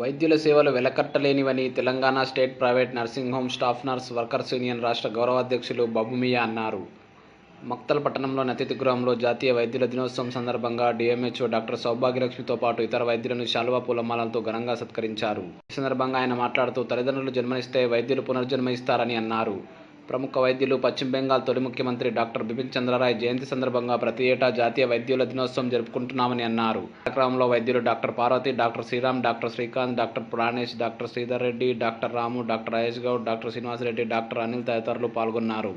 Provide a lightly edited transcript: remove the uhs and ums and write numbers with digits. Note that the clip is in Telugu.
వైద్యుల సేవలు వెలకట్టలేనివని Telangana state private nursing home staff nurse workers union రాష్ట్ర గౌరవాధ్యక్షులు బాబుమియా అన్నారు. మక్తల్ పట్టణంలోని అతిథి గృహంలో జాతీయ వైద్యుల దినోత్సవం సందర్భంగా డిఎంహెచ్ఓ డాక్టర్ సౌభాగ్యలక్ష్మితో పాటు ఇతర వైద్యులను శాలువా పూలమాలలతో ఘనంగా సత్కరించారు. ఈ సందర్భంగా ఆయన మాట్లాడుతూ తల్లిదండ్రులు జన్మనిస్తే వైద్యులు పునర్జన్మ ఇస్తారని అన్నారు. ప్రముఖ వైద్యులు పశ్చిమ బెంగాల్ తొలి ముఖ్యమంత్రి డాక్టర్ బిపిన్ చంద్రరాయ్ జయంతి సందర్భంగా ప్రతి ఏటా జాతీయ వైద్యుల దినోత్సవం జరుపుకుంటున్నామని అన్నారు. కార్యక్రమంలో వైద్యులు doctor Parvathi, doctor Sriram, doctor Srikanth, doctor Pranesh, doctor Sridhar Reddy, doctor Ramu, doctor Rajesh Goud, doctor Srinivas Reddy, doctor Anil తదితరులు పాల్గొన్నారు.